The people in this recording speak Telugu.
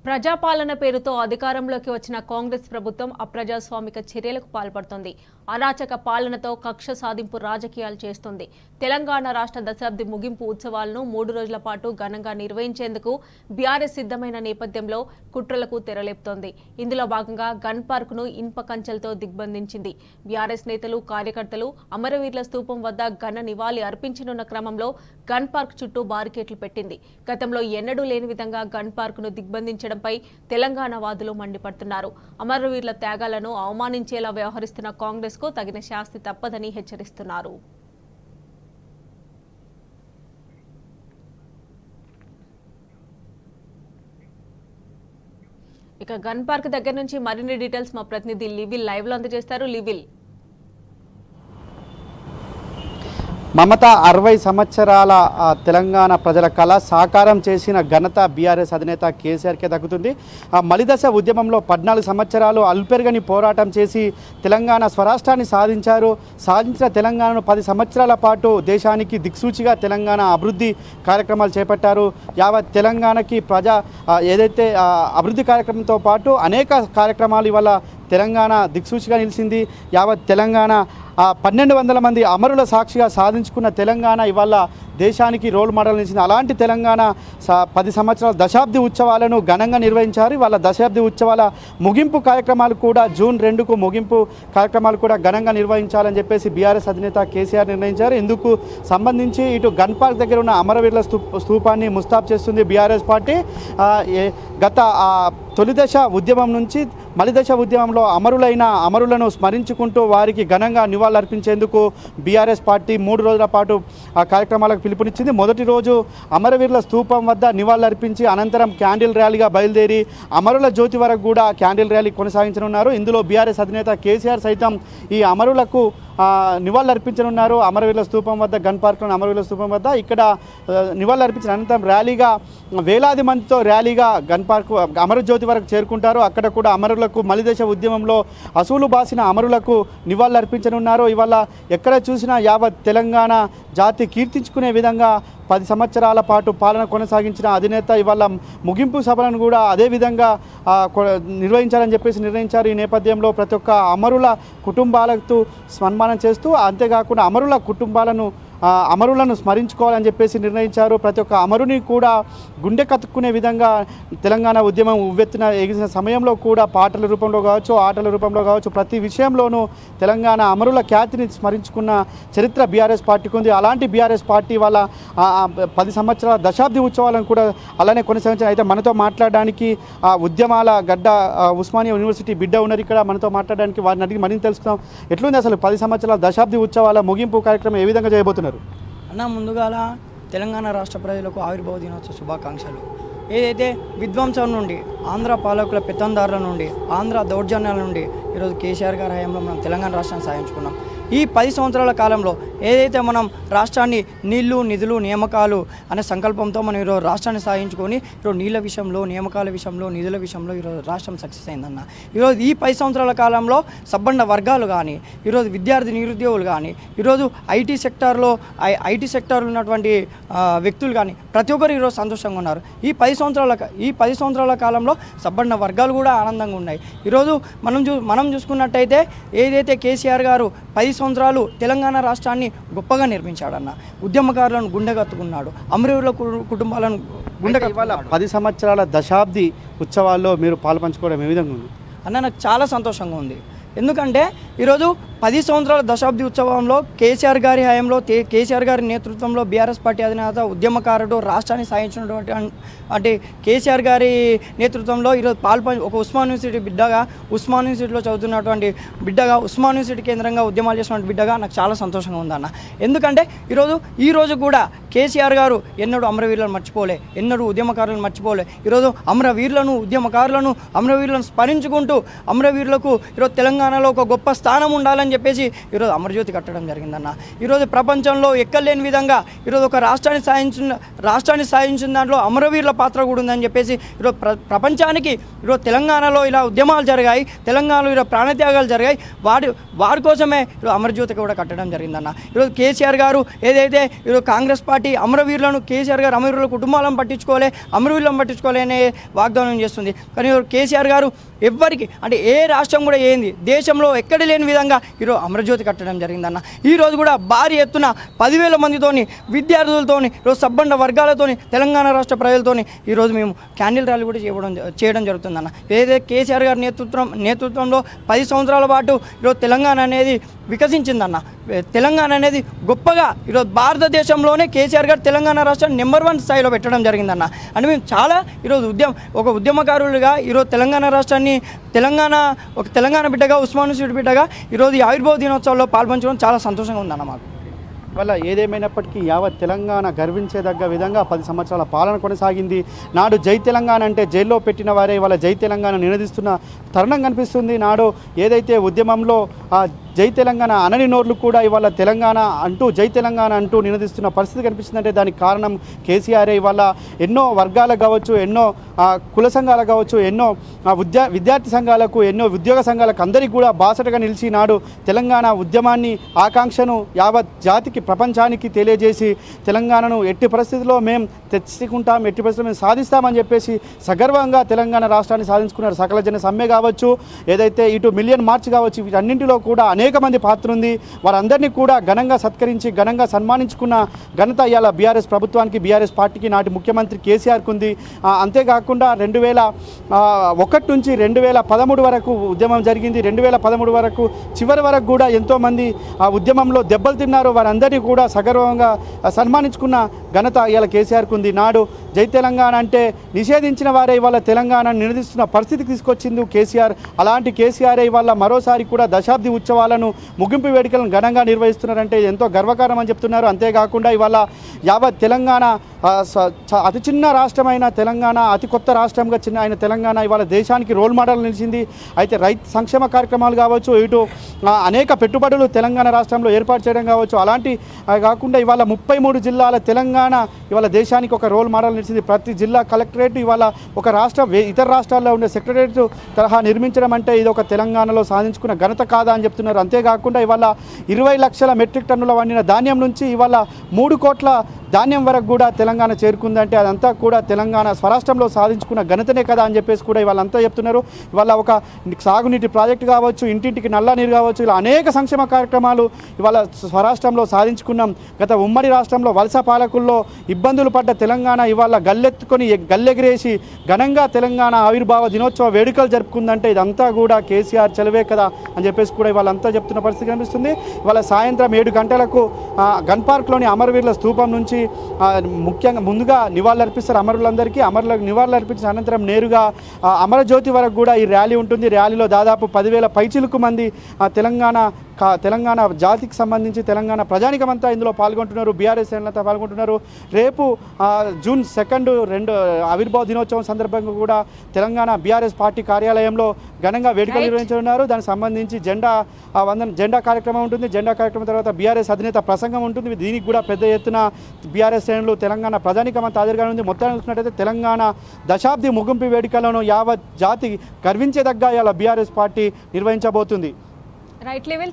ప్రజాపాలన పేరుతో అధికారంలోకి వచ్చిన కాంగ్రెస్ ప్రభుత్వం అప్రజాస్వామిక చర్యలకు పాల్పడుతోంది. అరాచక పాలనతో కక్ష సాధింపు రాజకీయాలు చేస్తోంది. తెలంగాణ రాష్ట్ర దశాబ్ది ముగింపు ఉత్సవాలను 3 రోజుల పాటు ఘనంగా నిర్వహించేందుకు బీఆర్ఎస్ సిద్ధమైన నేపథ్యంలో కుట్రలకు తెరలేపుతోంది. ఇందులో భాగంగా గన్ పార్కును ఇనుప కంచెలతో దిగ్బంధించింది. బీఆర్ఎస్ నేతలు, కార్యకర్తలు అమరవీరుల స్తూపం వద్ద ఘన నివాళి అర్పించనున్న క్రమంలో గన్ పార్క్ చుట్టూ బారికేట్లు పెట్టింది. గతంలో ఎన్నడూ లేని విధంగా గన్ పార్కును దిగ్బంధించడంపై తెలంగాణ వాదులు మండిపడుతున్నారు. అమరవీరుల త్యాగాలను అవమానించేలా వ్యవహరిస్తున్న కాంగ్రెస్ కు తగిన శాస్తి తప్పదని హెచ్చరిస్తున్నారు. ఇక గన్ పార్క్ దగ్గర నుంచి మరిన్ని డీటెయిల్స్ మా ప్రతినిధి లివిల్ లైవ్ లో అందజేస్తారు. లివిల్, మమత 60 సంవత్సరాల తెలంగాణ ప్రజల కళ సాకారం చేసిన ఘనత బీఆర్ఎస్ అధినేత కేసీఆర్కే దక్కుతుంది. మలిదశ ఉద్యమంలో 14 సంవత్సరాలు అల్పెరగని పోరాటం చేసి తెలంగాణ స్వరాష్ట్రాన్ని సాధించారు. సాధించిన తెలంగాణను 10 సంవత్సరాల పాటు దేశానికి దిక్సూచిగా తెలంగాణ అభివృద్ధి కార్యక్రమాలు చేపట్టారు. యావత్ తెలంగాణకి ఏదైతే అభివృద్ధి కార్యక్రమంతో పాటు అనేక కార్యక్రమాలు ఇవాళ తెలంగాణ దిక్సూచిగా నిలిచింది. యావత్ తెలంగాణ 1200 మంది అమరుల సాక్షిగా సాధించుకున్న తెలంగాణ ఇవాళ దేశానికి రోల్ మోడల్ నిలిచింది. అలాంటి తెలంగాణ 10 సంవత్సరాల దశాబ్ది ఉత్సవాలను ఘనంగా నిర్వహించారు. ఇవాళ దశాబ్ది ఉత్సవాల ముగింపు కార్యక్రమాలు కూడా జూన్ 2కు ముగింపు కార్యక్రమాలు కూడా ఘనంగా నిర్వహించాలని చెప్పేసి బీఆర్ఎస్ అధినేత కేసీఆర్ నిర్ణయించారు. ఇందుకు సంబంధించి ఇటు గన్ పార్క్ దగ్గర ఉన్న అమరవీరుల స్తూపాన్ని ముస్తాబ్ చేస్తుంది బీఆర్ఎస్ పార్టీ. గత తొలిదశ ఉద్యమం నుంచి మలిదశ ఉద్యమంలో అమరులను స్మరించుకుంటూ వారికి ఘనంగా నివాళులర్పించేందుకు బీఆర్ఎస్ పార్టీ 3 రోజుల పాటు కార్యక్రమాలకు పిలుపునిచ్చింది. మొదటి రోజు అమరవీరుల స్తూపం వద్ద నివాళులర్పించి అనంతరం క్యాండిల్ ర్యాలీగా బయలుదేరి అమరుల జ్యోతి వరకు కూడా క్యాండిల్ ర్యాలీ కొనసాగించనున్నారు. ఇందులో బీఆర్ఎస్ అధినేత కేసీఆర్ సైతం ఈ అమరులకు నివాళులర్పించనున్నారు. అమరవీరుల స్తూపం వద్ద గన్ పార్క్లోని అమరవీరుల స్తూపం వద్ద ఇక్కడ నివాళులర్పించిన అనంతరం ర్యాలీగా వేలాది మందితో ర్యాలీగా గన్ పార్క్ అమరజ్యోతి వరకు చేరుకుంటారు. అక్కడ కూడా అమరులకు మలిదశ ఉద్యమంలో అసూలు బాసిన అమరులకు నివాళులర్పించనున్నారు. ఇవాళ ఎక్కడ చూసినా యావత్ తెలంగాణ జాతి కీర్తించుకునే విధంగా 10 సంవత్సరాల పాటు పాలన కొనసాగించిన అధినేత ఇవాళ ముగింపు సభలను కూడా అదేవిధంగా నిర్వహించాలని చెప్పేసి నిర్ణయించారు. ఈ నేపథ్యంలో ప్రతి ఒక్క అమరుల కుటుంబాలకు సన్మానం చేస్తూ అంతేకాకుండా అమరులను స్మరించుకోవాలని చెప్పేసి నిర్ణయించారు. ప్రతి ఒక్క అమరుని కూడా గుండె కత్తుకునే విధంగా తెలంగాణ ఉద్యమం ఉవ్వెత్తున ఎగిసిన సమయంలో కూడా పాటల రూపంలో కావచ్చు, ఆటల రూపంలో కావచ్చు, ప్రతి విషయంలోనూ తెలంగాణ అమరుల ఖ్యాతిని స్మరించుకున్న చరిత్ర బీఆర్ఎస్ పార్టీకి ఉంది. అలాంటి బీఆర్ఎస్ పార్టీ వల్ల 10 సంవత్సరాల దశాబ్ది ఉత్సవాలను కూడా అలానే కొనసాగించారు. అయితే మనతో మాట్లాడడానికి ఉద్యమాల గడ్డ ఉస్మానియా యూనివర్సిటీ బిడ్డ ఉన్నారు ఇక్కడ. మనతో మాట్లాడడానికి వారిని అడిగి మరింత తెలుసుకుందాం. ఎట్లుంది అసలు 10 సంవత్సరాల దశాబ్ది ఉత్సవాల ముగింపు కార్యక్రమం ఏ విధంగా చేయబోతున్నారు? అన్న, ముందుగాల తెలంగాణ రాష్ట్ర ప్రజలకు ఆవిర్భావ దినోత్సవ శుభాకాంక్షలు. ఏదైతే విధ్వంసం నుండి, ఆంధ్ర పాలకుల పెత్తందారుల నుండి, ఆంధ్ర దౌర్జన్యాల నుండి ఈరోజు కేసీఆర్ గారి హయాంలో మనం తెలంగాణ రాష్ట్రాన్ని సాధించుకున్నాం. ఈ 10 సంవత్సరాల కాలంలో ఏదైతే మనం రాష్ట్రాన్ని నీళ్లు, నిధులు, నియామకాలు అనే సంకల్పంతో మనం ఈరోజు రాష్ట్రాన్ని సాధించుకొని ఈరోజు నీళ్ళ విషయంలో, నియామకాల విషయంలో, నిధుల విషయంలో ఈరోజు రాష్ట్రం సక్సెస్ అయిందన్న. ఈరోజు ఈ 10 సంవత్సరాల కాలంలో సబ్బండ వర్గాలు కానీ, ఈరోజు విద్యార్థి నిరుద్యోగులు కానీ, ఈరోజు ఐటీ సెక్టార్లో ఉన్నటువంటి వ్యక్తులు కానీ ప్రతి ఒక్కరు ఈరోజు సంతోషంగా ఉన్నారు. ఈ 10 సంవత్సరాల కాలంలో సబ్బండ వర్గాలు కూడా ఆనందంగా ఉన్నాయి. ఈరోజు మనం చూసుకున్నట్టయితే ఏదైతే కేసీఆర్ గారు 10 సంవత్సరాలు తెలంగాణ రాష్ట్రాన్ని గొప్పగా నిర్మించాడన్న. ఉద్యమకారులను గుండెగత్తుకున్నాడు, అమరవీరుల కుటుంబాలను గుండెగత్తుకున్నాడు. 10 సంవత్సరాల దశాబ్ది ఉత్సవాల్లో మీరు పాల్పంచుకోవడం ఏ విధంగా ఉంది అన్న? నాకు చాలా సంతోషంగా ఉంది. ఎందుకంటే ఈరోజు 10 సంవత్సరాల దశాబ్ది ఉత్సవంలో కేసీఆర్ గారి హయాంలో, కేసీఆర్ గారి నేతృత్వంలో బీఆర్ఎస్ పార్టీ అధినేత, ఉద్యమకారుడు, రాష్ట్రాన్ని సాధించినటువంటి అంటే కేసీఆర్ గారి నేతృత్వంలో ఈరోజు ఒక ఉస్మాన్ యూనివర్సిటీ బిడ్డగా, ఉస్మాన్ యూనివర్సిటీలో చదువుతున్నటువంటి బిడ్డగా, ఉస్మాన్ యూనివర్సిటీ కేంద్రంగా ఉద్యమాలు చేసినటువంటి బిడ్డగా నాకు చాలా సంతోషంగా ఉందన్న. ఎందుకంటే ఈ రోజు కూడా కేసీఆర్ గారు ఎన్నడూ అమరవీరులను మర్చిపోలే, ఎన్నడూ ఉద్యమకారులను మర్చిపోలే. ఈరోజు అమరవీరులను, ఉద్యమకారులను, అమరవీరులను స్మరించుకుంటూ అమరవీరులకు ఈరోజు తెలంగాణలో ఒక గొప్ప స్థానం ఉండాలని అని చెప్పేసి ఈరోజు అమరజ్యోతి కట్టడం జరిగిందన్న. ఈరోజు ప్రపంచంలో ఎక్కలేని విధంగా ఈరోజు ఒక రాష్ట్రాన్ని సాధించిన దాంట్లో అమరవీరుల పాత్ర కూడా ఉందని చెప్పేసి ఈరోజు ప్రపంచానికి ఈరోజు తెలంగాణలో ఇలా ఉద్యమాలు జరిగాయి, తెలంగాణలో ఇలా ప్రాణత్యాగాలు జరిగాయి. వారి కోసమే ఈరోజు అమరజ్యోతి కూడా కట్టడం జరిగిందన్న. ఈరోజు కేసీఆర్ గారు ఏదైతే ఈరోజు కాంగ్రెస్ పార్టీ అమరవీరులను కేసీఆర్ గారు అమరవీరుల కుటుంబాలను పట్టించుకోలే, అమరవీరులను పట్టించుకోలే అనే వాగ్దానం చేస్తుంది. కానీ కేసీఆర్ గారు ఎవ్వరికి అంటే ఏ రాష్ట్రం కూడా ఏంది దేశంలో ఎక్కడ లేని విధంగా ఈరోజు అమరజ్యోతి కట్టడం జరిగిందన్న. ఈరోజు కూడా భారీ ఎత్తున 10,000 మందితోని విద్యార్థులతోని ఈరోజు సబ్బండ వర్గాలతోని తెలంగాణ రాష్ట్ర ప్రజలతోని ఈరోజు మేము క్యాండిల్ ర్యాలీ కూడా చేయడం జరుగుతుందన్న. ఏదైతే కేసీఆర్ గారి నేతృత్వంలో 10 సంవత్సరాల పాటు ఈరోజు తెలంగాణ అనేది వికసించిందన్న. తెలంగాణ అనేది గొప్పగా ఈరోజు భారతదేశంలోనే కేసీఆర్ గారు తెలంగాణ రాష్ట్రాన్ని నెంబర్ 1 స్థాయిలో పెట్టడం జరిగిందన్న. అంటే మేము చాలా ఈరోజు ఒక ఉద్యమకారులుగా ఈరోజు తెలంగాణ రాష్ట్రాన్ని తెలంగాణ బిడ్డగా ఉస్మాన్ యూనివర్సిటీ బిడ్డగా ఈరోజు ఈ ఆవిర్భావ దినోత్సవంలో పాల్పంచడం చాలా సంతోషంగా ఉందన్న మాకు. వల్ల ఏదేమైనప్పటికీ యావత్ తెలంగాణ గర్వించేదగ్గ విధంగా 10 సంవత్సరాల పాలన కొనసాగింది. నాడు జై తెలంగాణ అంటే జైల్లో పెట్టిన వారే వాళ్ళ జై తెలంగాణ నినదిస్తున్న తరుణం కనిపిస్తుంది. నాడు ఏదైతే ఉద్యమంలో జై తెలంగాణ అనని నోర్లు కూడా ఇవాళ తెలంగాణ అంటూ జై తెలంగాణ అంటూ నినదిస్తున్న పరిస్థితి కనిపిస్తుందంటే దానికి కారణం కేసీఆర్. ఇవాళ ఎన్నో వర్గాలకు కావచ్చు, ఎన్నో కుల సంఘాలకు కావచ్చు, ఎన్నో విద్యార్థి సంఘాలకు, ఎన్నో ఉద్యోగ సంఘాలకు అందరికీ కూడా బాసటగా నిలిచి నాడు తెలంగాణ ఉద్యమాన్ని ఆకాంక్షను యావత్ జాతికి ప్రపంచానికి తెలియజేసి తెలంగాణను ఎట్టి పరిస్థితుల్లో మేము తెచ్చుకుంటాం, ఎట్టి పరిస్థితుల్లో మేము సాధిస్తామని చెప్పేసి సగర్వంగా తెలంగాణ రాష్ట్రాన్ని సాధించుకున్నారు. సకల జన సమ్మె కావచ్చు, ఏదైతే ఇటు మిలియన్ మార్చ్ కావచ్చు, వీటన్నింటిలో కూడా అనేక మంది పాత్ర ఉంది. వారందరినీ కూడా ఘనంగా సత్కరించి ఘనంగా సన్మానించుకున్న ఘనత ఇవాళ బీఆర్ఎస్ ప్రభుత్వానికి, బీఆర్ఎస్ పార్టీకి, నాటి ముఖ్యమంత్రి కేసీఆర్కు ఉంది. అంతేకాకుండా 2001 నుంచి 2013 వరకు ఉద్యమం జరిగింది. 2013 వరకు చివరి వరకు కూడా ఎంతోమంది ఆ ఉద్యమంలో దెబ్బలు తిన్నారు. వారందరినీ కూడా సగర్వంగా సన్మానించుకున్న ఘనత ఇవాళ కేసీఆర్కు ఉంది. నాడు జై తెలంగాణ అంటే నిషేధించిన వారే ఇవాళ తెలంగాణను నినదిస్తున్న పరిస్థితికి తీసుకొచ్చింది కేసీఆర్. అలాంటి కేసీఆర్ ఇవాళ మరోసారి కూడా దశాబ్ది ఉత్సవాలను ముగింపు వేడుకలను ఘనంగా నిర్వహిస్తున్నారంటే ఎంతో గర్వకారణం అని చెప్తున్నారు. అంతేకాకుండా ఇవాళ యావత్ తెలంగాణ అతి చిన్న రాష్ట్రమైన తెలంగాణ, అతి కొత్త రాష్ట్రంగా అయిన తెలంగాణ ఇవాళ దేశానికి రోల్ మోడల్ నిలిచింది. అయితే రైతు సంక్షేమ కార్యక్రమాలు కావచ్చు, ఇటు అనేక పెట్టుబడులు తెలంగాణ రాష్ట్రంలో ఏర్పాటు చేయడం కావచ్చు, అలాంటి కాకుండా ఇవాళ 33 జిల్లాల తెలంగాణ ఇవాళ దేశానికి ఒక రోల్ మోడల్ నిలిచింది. ప్రతి జిల్లా కలెక్టరేట్ ఇవాళ ఒక రాష్ట్రం ఇతర రాష్ట్రాల్లో ఉండే సెక్రటరేట్ తరహా నిర్మించడం అంటే ఇది ఒక తెలంగాణలో సాధించుకున్న ఘనత కాదా అని చెప్తున్నారు. అంతేకాకుండా ఇవాళ 20 లక్షల మెట్రిక్ టన్నుల వండిన ధాన్యం నుంచి ఇవాళ 3 కోట్ల ధాన్యం వరకు కూడా తెలంగాణ చేరుకుందంటే అదంతా కూడా తెలంగాణ స్వరాష్ట్రంలో సాధించుకున్న ఘనతనే కదా అని చెప్పేసి కూడా ఇవాళంతా చెప్తున్నారు. ఇవాళ ఒక సాగునీటి ప్రాజెక్టు కావచ్చు, ఇంటింటికి నల్ల నీరు కావచ్చు, ఇలా అనేక సంక్షేమ కార్యక్రమాలు ఇవాళ స్వరాష్ట్రంలో సాధించుకున్నాం. గత ఉమ్మడి రాష్ట్రంలో వలస పాలకుల్లో ఇబ్బందులు పడ్డ తెలంగాణ ఇవాళ గల్లెత్తుకొని గల్లెగిరేసి ఘనంగా తెలంగాణ ఆవిర్భావ దినోత్సవ వేడుకలు జరుపుకుందంటే ఇదంతా కూడా కేసీఆర్ చెలవే కదా అని చెప్పేసి కూడా ఇవాళంతా చెప్తున్న పరిస్థితి కనిపిస్తుంది. ఇవాళ సాయంత్రం 7 గంటలకు గన్ పార్క్లోని అమరవీరుల స్తూపం నుంచి ముఖ్యంగా ముందుగా నివాళులర్పిస్తారు అమరులందరికీ. అమరులకు నివాళులర్పించిన అనంతరం నేరుగా అమరజ్యోతి వరకు కూడా ఈ ర్యాలీ ఉంటుంది. ర్యాలీలో దాదాపు 10,000 పైచిలుకు మంది తెలంగాణ జాతికి సంబంధించి తెలంగాణ ప్రజానికమంతా ఇందులో పాల్గొంటున్నారు. బీఆర్ఎస్ శ్రేణులంతా పాల్గొంటున్నారు. రేపు జూన్ 2 ఆవిర్భావ దినోత్సవం సందర్భంగా కూడా తెలంగాణ బీఆర్ఎస్ పార్టీ కార్యాలయంలో ఘనంగా వేడుకలు నిర్వహించనున్నారు. దానికి సంబంధించి జెండా కార్యక్రమం ఉంటుంది. జెండా కార్యక్రమం తర్వాత బీఆర్ఎస్ అధినేత ప్రసంగం ఉంటుంది. దీనికి కూడా పెద్ద ఎత్తున బీఆర్ఎస్ శ్రేణులు తెలంగాణ ప్రజానికమంతా హాజరుగా ఉంది. మొత్తాన్ని చూసినట్టయితే తెలంగాణ దశాబ్ది ముగింపు వేడుకలను యావత్ జాతి గర్వించేదగ్గ ఇలా బీఆర్ఎస్ పార్టీ నిర్వహించబోతుంది. Right level